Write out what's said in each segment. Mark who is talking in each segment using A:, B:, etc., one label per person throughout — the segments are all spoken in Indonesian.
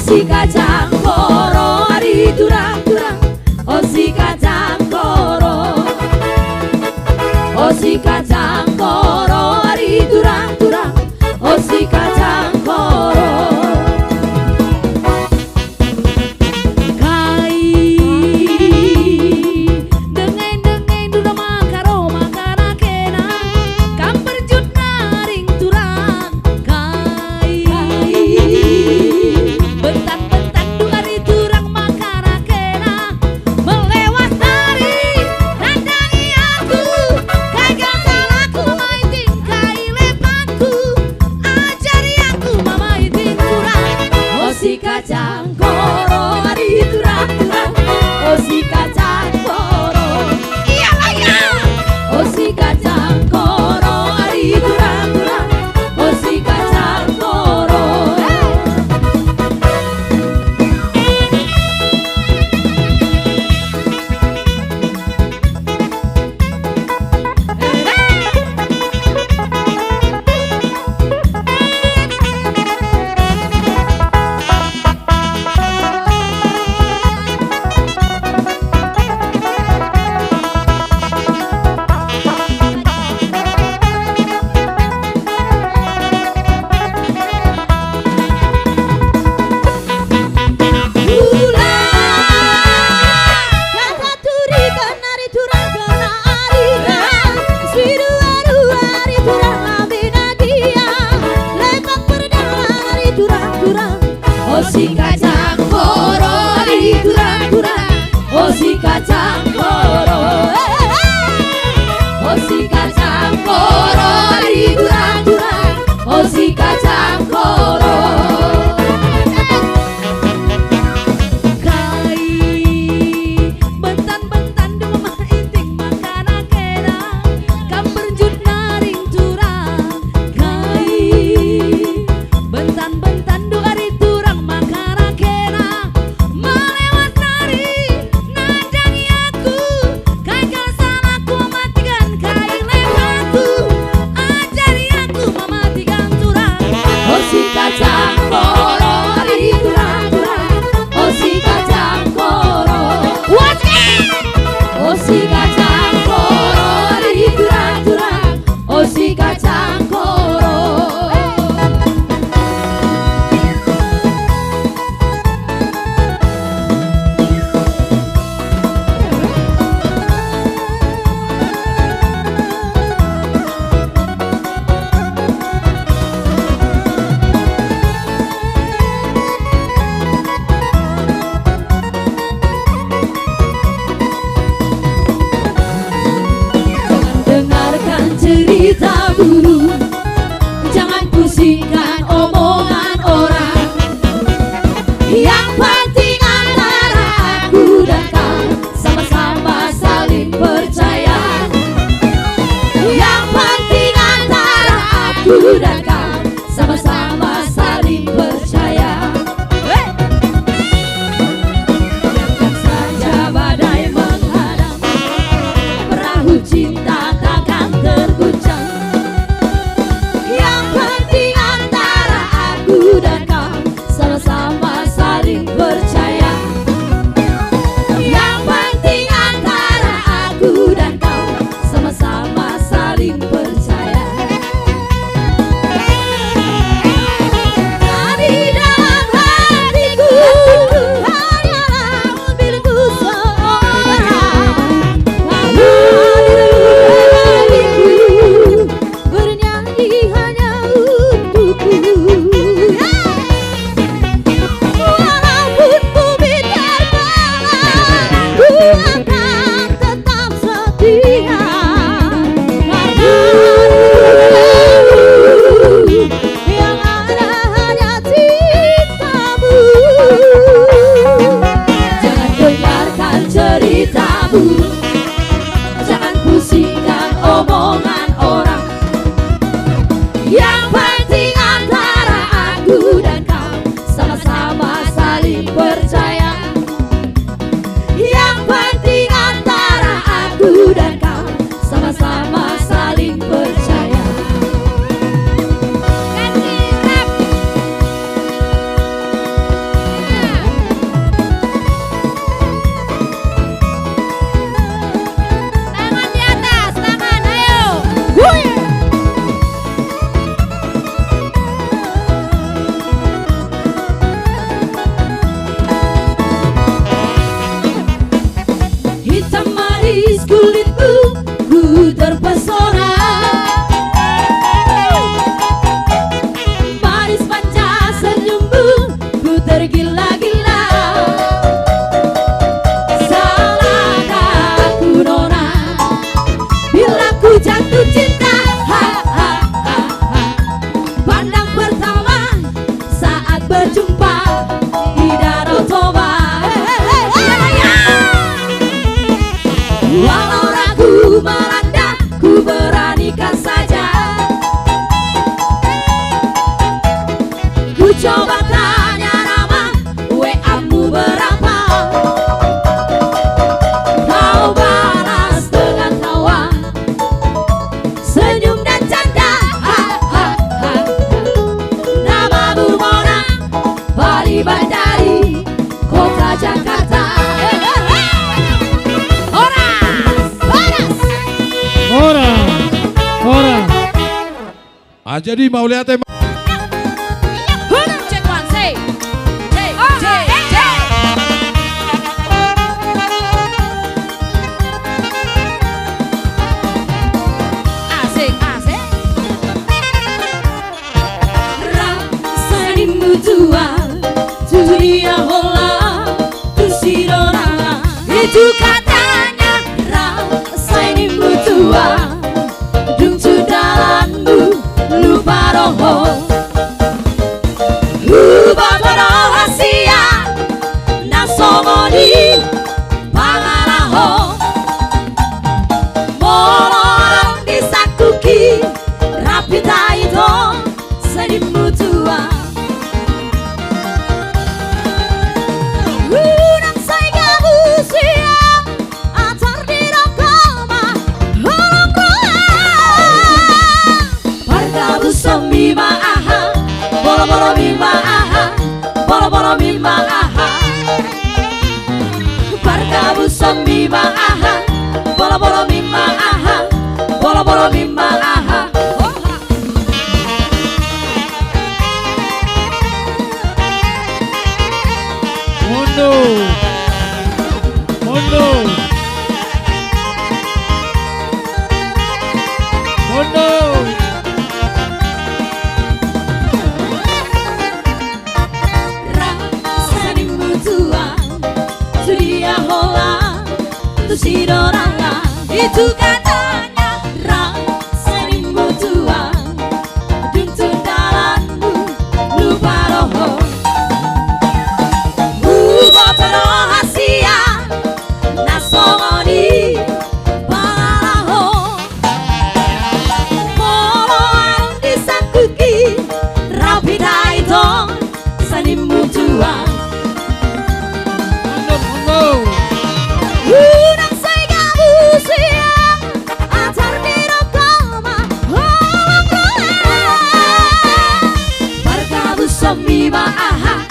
A: si kacang koro ari durang-durang, oh si kacang koro, oh si kacang koro ari durang-durang, oh si kacang koro. Kai dengeng-dengeng duna makaro makana kena, kam berjut naring turang. Kai bentan-bentan duari turang makana kena, melewas dari nandangi aku, kai salahku maiting kai lepatku, ajari aku mamaiting turang. Oh si kacang koro ari turang-turang, oh si kacang koro, iya iya. Oh si kacang koro ari turang-turang, oh si kacang koro. Oh si kacang koro ari durang-durang, oh si kacang koro, oh si kacang koro ari durang-durang, oh si kacang koro. Kai bentan-bentan dua maiting makana kena, kam berjut naring turang. Kai bentan-bentan dua ari turang makana kena, melewat dari nandangi aku, kai salahku matikan kai lepatku, ajari aku mematikan turang. Oh si kacang koro ari durang-durang, oh si kacang koro, oh si kacang koro ari durang-durang, oh si kacang koro. Dengarkan cerita burung, jangan pusingkan omongan orang. Yang penting antara aku dan kau sama-sama saling percaya. Yang penting antara aku dan kau sama-sama saling percaya. Biarkan saja badai menghadang, perahu cinta takkan terguncang. Yang penting antara aku dan kau sama-sama saling percaya. Yang penting antara aku dan kau sama-sama saling percaya. Dari dalam hatiku hanyalah milikku seorang. Lalu di dalam hatiku bernyanyi hanya untukku. Walaupun bumi terbelah, ku akan tetap setia. gadis kulitmu, ku terpesona. Manis manja senyummu, ku tergila-gila. Salahkah aku nona, bila ku jatuh cinta? Ha, ha, ha, ha. Pandang pertama saat berjumpa di Danau Toba. Walau ragu melanda, ku beranikan saja. Ku coba tanya nama, WA-mu berapa? Kau balas dengan tawa, senyum dan canda. Ha, ha, ha. Namamu Mona, Bali Bandari, kota Jakarta.
B: Ora. Ah, jadi mau lihat tema.
A: Rasanimu tua, dunia hola, tusidorana. Itu katanya rasanimu tua, duncu dalanmu lupa roho. Baca rahasia nasomoni pangaraho, molorong disakuki rapi taito senimu tua. Udang saya kamu siang antar di rokoma holong roa. Parkabu somima aha, bolo-bolo mima aha, bolo-bolo mima aha. Parkabu somima aha, bolo-bolo mima aha, bolo-bolo mima aha.
B: Mondo.
A: Rasanimu tua, dunia hola, tusidorana. Itu katanya rasanimu tua, duncu dalanmu lupa roho. Baca rahasia nasomoni pangaraho, molorong disakuki rapi taito senimu tua. Udang saya kamu siang antar di rokoma holong roa. Parkabu somima aha,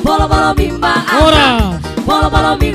A: bolo-bolo mima aha, bolo-bolo mima